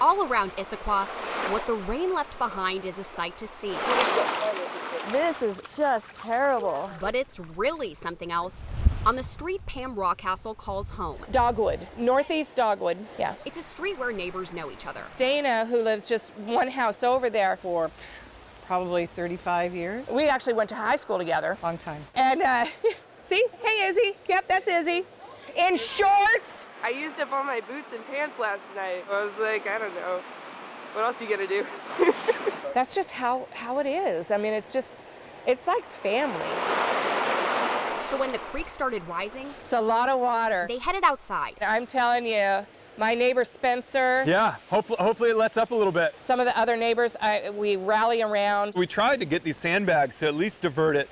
all around Issaquah, what the rain left behind is a sight to see. This is just terrible. But it's really something else. On the street Pam Rawcastle calls home. Dogwood, northeast Dogwood, yeah. It's a street where neighbors know each other. Dana, who lives just one house over there. For probably 35 years. We actually went to high school together. Long time. And see, hey Izzy, yep, that's Izzy. In shorts. I used up all my boots and pants last night. I was like, I don't know. What else are you gonna do? That's just how it is. I mean, it's like family. So when the creek started rising, It's a lot of water. they headed outside. I'm telling you, my neighbor Spencer, Yeah, hopefully it lets up a little bit. some of the other neighbors, we rally around. We tried to get these sandbags to at least divert it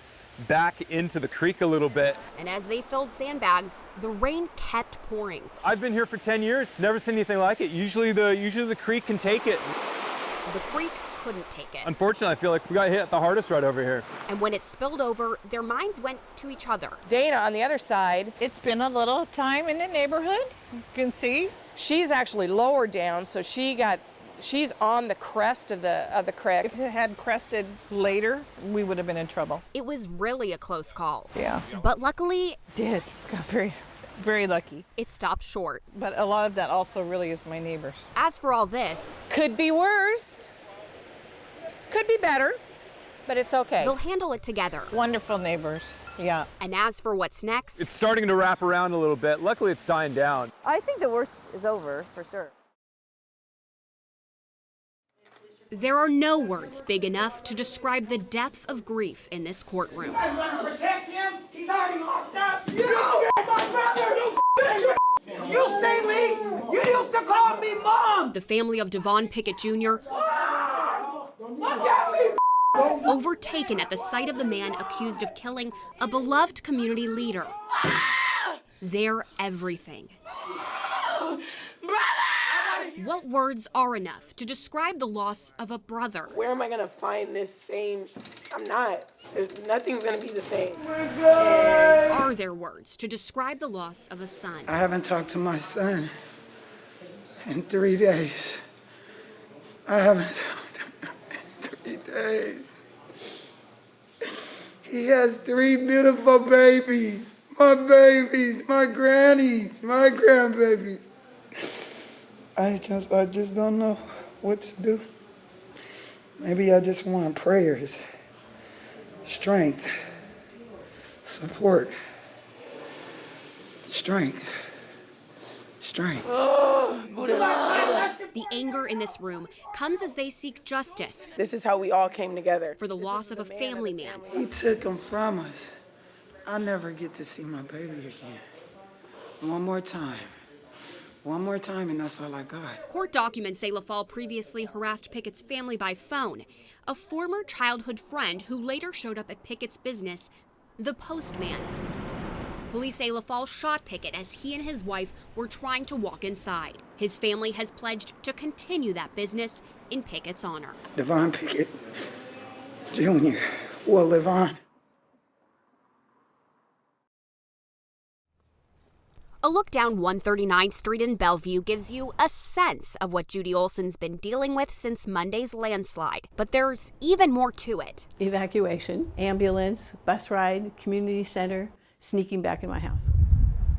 back into the creek a little bit. And as they filled sandbags, the rain kept pouring. I've been here for 10 years, never seen anything like it. Usually the creek can take it. The creek couldn't take it. Unfortunately, I feel like we got hit the hardest right over here. And when it spilled over, their minds went to each other. Dana on the other side, It's been a little time in the neighborhood. You can see. she's actually lower down, so she's on the crest of the creek. If it had crested later, we would have been in trouble. It was really a close call. Yeah. But luckily, Did. Got very, very lucky. it stopped short. But a lot of that also really is my neighbors. As for all this, Could be worse. Could be better, but it's okay. they'll handle it together. Wonderful neighbors. Yeah. And as for what's next, It's starting to wrap around a little bit. Luckily, it's dying down. I think the worst is over, for sure. there are no words big enough to describe the depth of grief in this courtroom. You guys want to protect him? He's already locked up. You don't my brother. You see me? You used to call me mom. The family of Devon Pickett Jr. Look at me. overtaken at the sight of the man accused of killing a beloved community leader. They're everything. What words are enough to describe the loss of a brother? Where am I gonna find this same? I'm not. Nothing's gonna be the same. Are there words to describe the loss of a son? I haven't talked to my son in 3 days. I haven't talked to him in 3 days. He has 3 beautiful babies. My grannies, my grandbabies. I just don't know what to do. Maybe I just want prayers, strength, support, strength. The anger in this room comes as they seek justice This is how we all came together. for the loss of a family man. He took him from us. I'll never get to see my baby again. One more time, and that's all I got. Court documents say LaFalle previously harassed Pickett's family by phone. A former childhood friend who later showed up at Pickett's business, the postman. Police say LaFalle shot Pickett as he and his wife were trying to walk inside. His family has pledged to continue that business in Pickett's honor. Devon Pickett Jr. will live on. A look down 139th Street in Bellevue gives you a sense of what Judy Olson's been dealing with since Monday's landslide. But there's even more to it. Evacuation, ambulance, bus ride, community center, sneaking back in my house.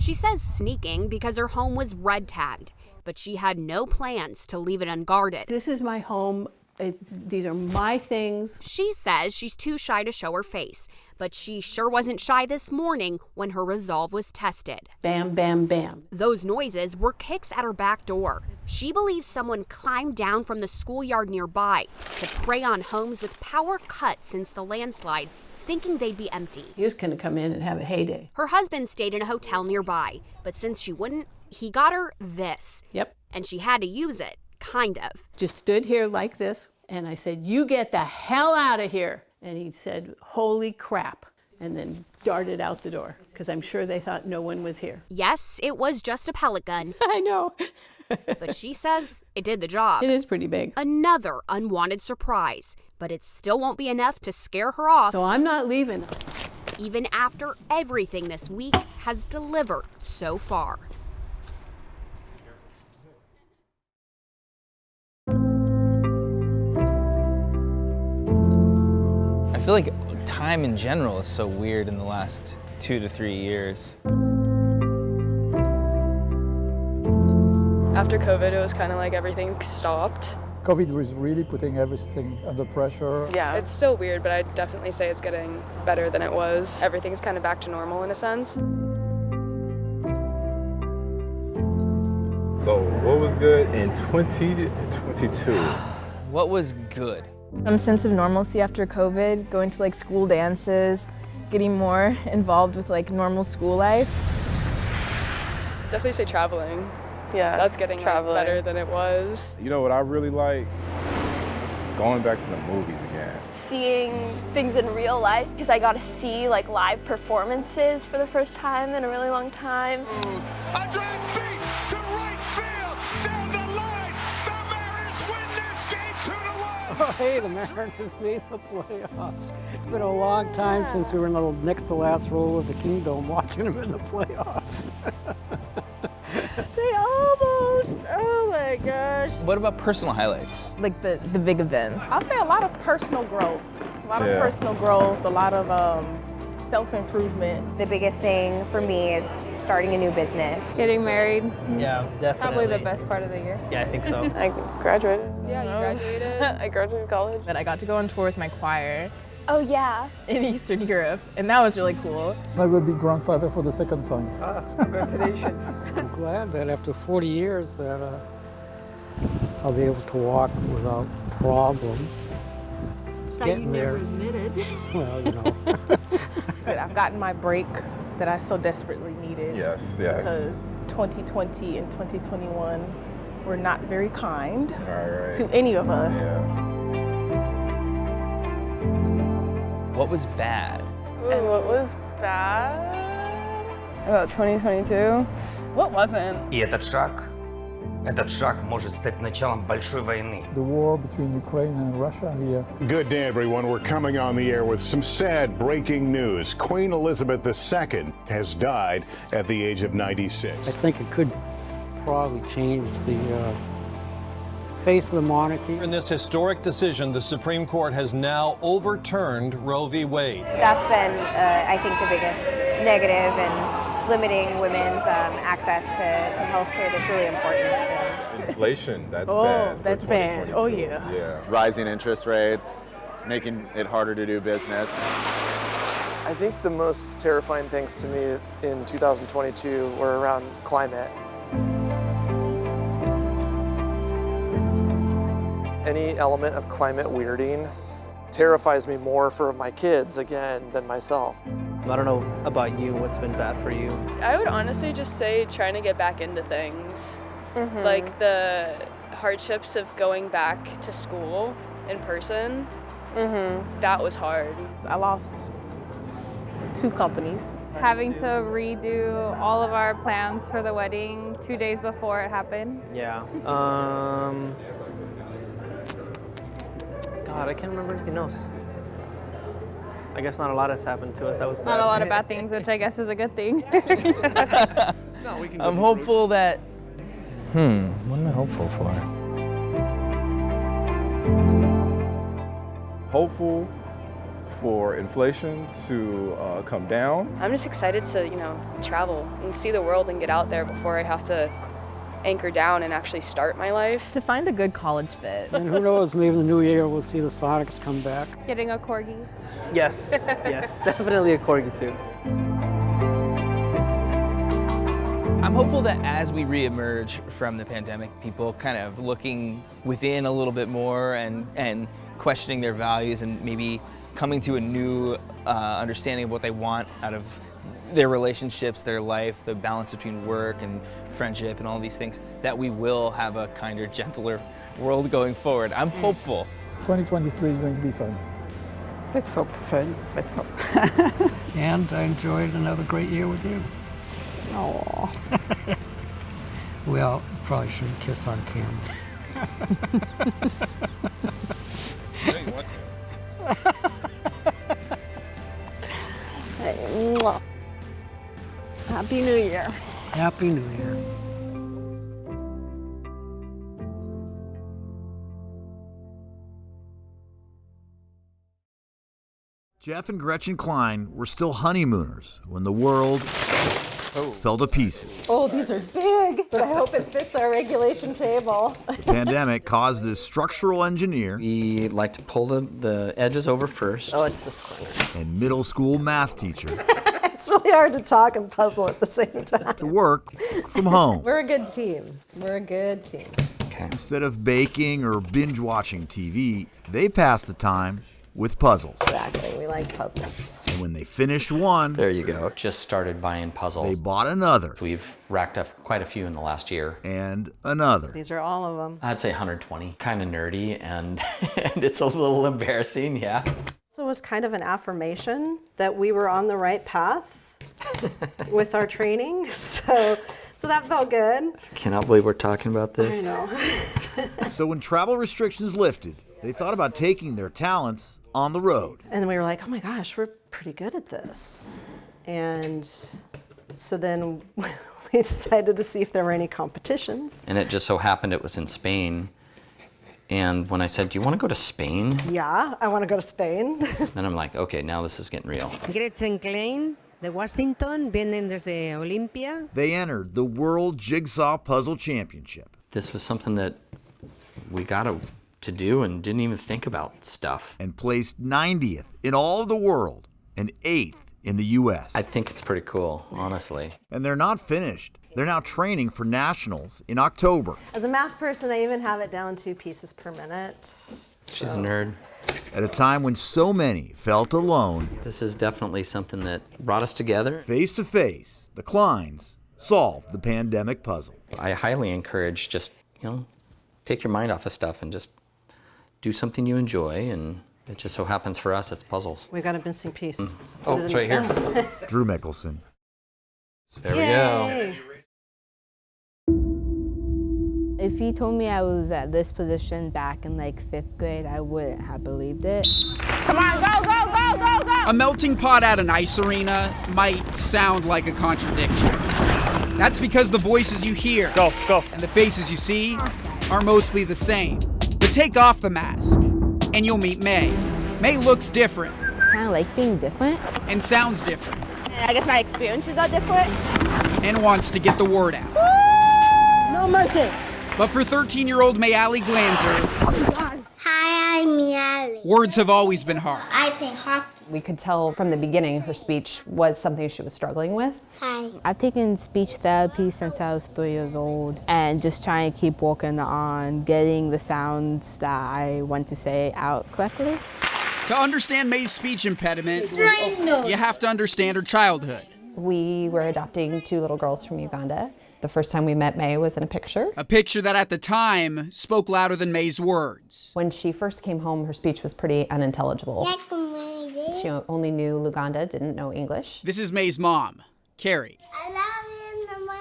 She says sneaking because her home was red tagged, but she had no plans to leave it unguarded. This is my home. These are my things. She says she's too shy to show her face, but she sure wasn't shy this morning when her resolve was tested. Bam, bam, bam. Those noises were kicks at her back door. She believes someone climbed down from the schoolyard nearby to prey on homes with power cut since the landslide, thinking they'd be empty. He was going to come in and have a heyday. Her husband stayed in a hotel nearby, but since she wouldn't, he got her this. Yep. And she had to use it, kind of. Just stood here like this, and I said, "You get the hell out of here." And he said, "Holy crap," and then darted out the door, because I'm sure they thought no one was here. Yes, it was just a pellet gun, I know. but she says it did the job. It is pretty big. Another unwanted surprise, but it still won't be enough to scare her off, So I'm not leaving. even after everything this week has delivered so far. feel like time in general is so weird in the last 2 to 3 years. After COVID, it was kind of like everything stopped. COVID was really putting everything under pressure. Yeah, it's still weird, but I'd definitely say it's getting better than it was. Everything's kind of back to normal in a sense. So what was good in 2022? What was good? Some sense of normalcy after COVID, going to like school dances, getting more involved with like normal school life. Definitely say traveling. Yeah, that's getting like, better than it was. You know what I really like? Going back to the movies again. Seeing things in real life, because I got to see like live performances for the first time in a really long time. I drive deep to right field, down the line. The Mariners win this game 2-1. Oh, hey, the Mariners made the playoffs. It's been a long time since we were in the next to last row of the Kingdom watching them in the playoffs. They almost, oh my gosh. What about personal highlights? Like the big events. I'll say a lot of personal growth. A lot of personal growth, a lot of self-improvement. The biggest thing for me is starting a new business. Getting married. Yeah, definitely. Probably the best part of the year. Yeah, I think so. I graduated. Yeah, you graduated. I graduated college. But I got to go on tour with my choir Oh yeah. in Eastern Europe, and that was really cool. I will be grandfather for the second time. Congratulations. I'm glad that after 40 years that I'll be able to walk without problems. It's That you never admitted. Well, you know. But I've gotten my break that I so desperately needed. Yes. Because 2020 and 2021 were not very kind to any of us. Yeah. What was bad? And what was bad? About 2022? What wasn't? И этот шаг может стать началом большой войны. The war between Ukraine and Russia here. Good day, everyone. We're coming on the air with some sad breaking news. Queen Elizabeth II has died at the age of 96. I think it could probably change the face of the monarchy. In this historic decision, the Supreme Court has now overturned Roe v. Wade. That's been, I think, the biggest negative in limiting women's access to health care that's really important. Inflation, that's bad. That's bad. Oh, yeah. Rising interest rates, making it harder to do business. I think the most terrifying things to me in 2022 were around climate. Any element of climate weirding terrifies me more for my kids, again, than myself. I don't know about you, what's been bad for you? I would honestly just say trying to get back into things. Like the hardships of going back to school in person, that was hard. I lost 2 companies. Having to redo all of our plans for the wedding 2 days before it happened. Yeah. God, I can't remember anything else. I guess not a lot has happened to us. That was bad. Not a lot of bad things, which I guess is a good thing. I'm hopeful that. What am I hopeful for? Hopeful for inflation to come down. I'm just excited to, travel and see the world and get out there before I have to anchor down and actually start my life. To find a good college fit. And who knows, maybe in the new year we'll see the Sonics come back. Getting a corgi. Yes, yes, definitely a corgi too. I'm hopeful that as we reemerge from the pandemic, people kind of looking within a little bit more and questioning their values and maybe coming to a new understanding of what they want out of their relationships, their life, the balance between work and friendship and all these things, that we will have a kinder, gentler world going forward. I'm hopeful. 2023 is going to be fun. Let's hope fun. Let's hope. And I enjoyed another great year with you. Oh. Well, probably shouldn't kiss on camera. Happy New Year. Happy New Year. Jeff and Gretchen Klein were still honeymooners when the world fell to pieces. Oh, these are big, but I hope it fits our regulation table. The pandemic caused this structural engineer. We like to pull the edges over first. Oh, it's this corner. And middle school math teacher. It's really hard to talk and puzzle at the same time. To work from home. We're a good team. We're a good team. Okay. Instead of baking or binge watching TV, they passed the time with puzzles. Exactly, we like puzzles. And when they finished one, there you go. Just started buying puzzles. They bought another. We've racked up quite a few in the last year. And another. These are all of them. I'd say 120. Kind of nerdy and it's a little embarrassing, yeah. So it was kind of an affirmation that we were on the right path with our training. So that felt good. Cannot believe we're talking about this. I know. So when travel restrictions lifted, they thought about taking their talents on the road. And we were like, oh my gosh, we're pretty good at this. And so then we decided to see if there were any competitions. And it just so happened it was in Spain. And when I said, do you want to go to Spain? Yeah, I want to go to Spain. Then I'm like, okay, now this is getting real. Gretchen Klein de Washington, vienen desde Olympia. They entered the World Jigsaw Puzzle Championship. This was something that we got to do and didn't even think about stuff. And placed 90th in all of the world and 8th in the U.S. I think it's pretty cool, honestly. And they're not finished. They're now training for nationals in October. As a math person, I even have it down 2 pieces per minute. She's a nerd. At a time when so many felt alone. This is definitely something that brought us together. Face to face, the Kleins solved the pandemic puzzle. I highly encourage just, take your mind off of stuff and just do something you enjoy, and it just so happens for us it's puzzles. We've got a missing piece. Oh, it's right here. Drew Mickelson. There we go. If he told me I was at this position back in like 5th grade, I wouldn't have believed it. Come on, go, go, go, go, go! A melting pot at an ice arena might sound like a contradiction. That's because the voices you hear and the faces you see are mostly the same. But take off the mask, and you'll meet May. May looks different. Kind of like being different. And sounds different. I guess my experiences are different. And wants to get the word out. No mercy. But for 13-year-old Mayali Glanzer, Hi, I'm Mayali. Words have always been hard. I play hockey. We could tell from the beginning her speech was something she was struggling with. Hi. I've taken speech therapy since I was 3 years old, and just trying to keep working on getting the sounds that I want to say out correctly. To understand May's speech impediment, you have to understand her childhood. We were adopting 2 little girls from Uganda. The first time we met May was in a picture. A picture that at the time spoke louder than May's words. When she first came home, her speech was pretty unintelligible. She only knew Luganda, didn't know English. This is May's mom, Carrie.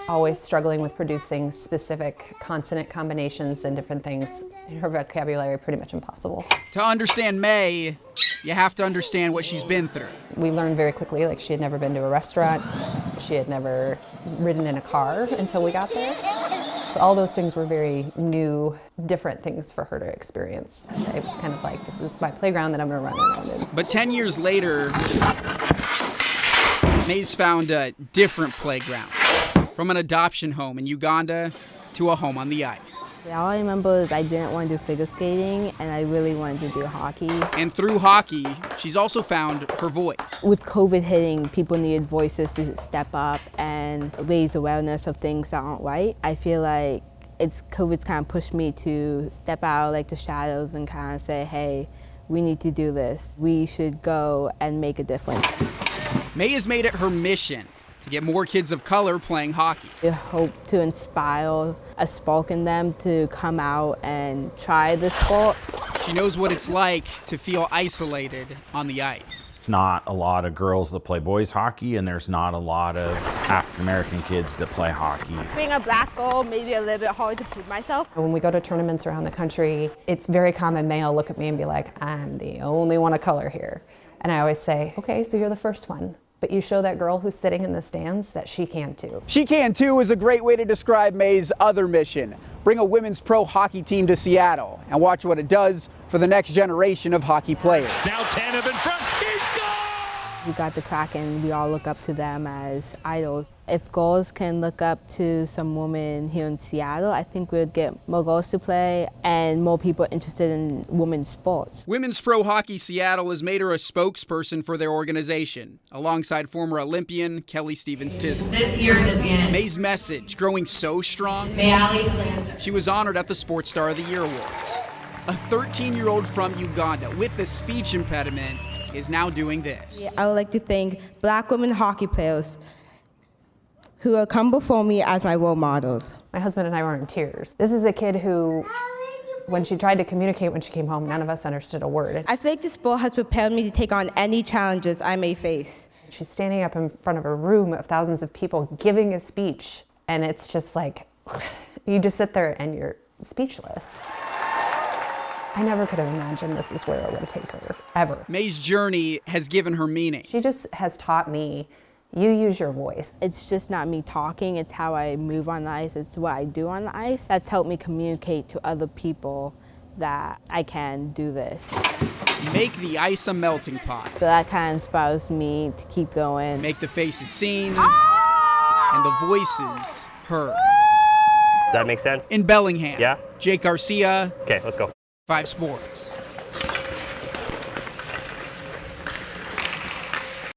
Always struggling with producing specific consonant combinations and different things. Her vocabulary pretty much impossible. To understand May, you have to understand what she's been through. We learned very quickly, like she had never been to a restaurant. She had never ridden in a car until we got there. So all those things were very new, different things for her to experience. It was kind of like, this is my playground that I'm gonna run around in. But 10 years later, May's found a different playground. From an adoption home in Uganda to a home on the ice. All I remember is I didn't want to do figure skating, and I really wanted to do hockey. And through hockey, she's also found her voice. With COVID hitting, people needed voices to step up and raise awareness of things that aren't right. I feel like COVID's kind of pushed me to step out like the shadows and kind of say, hey, we need to do this. We should go and make a difference. May has made it her mission to get more kids of color playing hockey. I hope to inspire a spark in them to come out and try the sport. She knows what it's like to feel isolated on the ice. There's not a lot of girls that play boys hockey, and there's not a lot of African-American kids that play hockey. Being a black girl made it a little bit hard to prove myself. When we go to tournaments around the country, it's very common May will look at me and be like, I'm the only one of color here. And I always say, okay, so you're the first one. But you show that girl who's sitting in the stands that she can too. She can too is a great way to describe May's other mission. Bring a women's pro hockey team to Seattle and watch what it does for the next generation of hockey players. Now Tanev in front, he scores! We got the crack and we all look up to them as idols. If girls can look up to some women here in Seattle, I think we'd get more girls to play and more people interested in women's sports. Women's Pro Hockey Seattle has made her a spokesperson for their organization, alongside former Olympian Kelly Stevens-Tisdale. This year's Olympian. May's message growing so strong, she was honored at the Sports Star of the Year Awards. A 13-year-old from Uganda with a speech impediment is now doing this. I would like to thank Black women hockey players who have come before me as my role models. My husband and I were in tears. This is a kid who, when she tried to communicate when she came home, none of us understood a word. I feel like the sport has prepared me to take on any challenges I may face. She's standing up in front of a room of thousands of people giving a speech, and it's just like, you just sit there and you're speechless. I never could have imagined this is where it would take her, ever. May's journey has given her meaning. She just has taught me, you use your voice. It's just not me talking, it's how I move on the ice, it's what I do on the ice. That's helped me communicate to other people that I can do this. Make the ice a melting pot. So that kind of inspires me to keep going. Make the faces seen and the voices heard. Does that make sense? In Bellingham. Yeah? Jake Garcia. Okay, let's go. 5 Sports.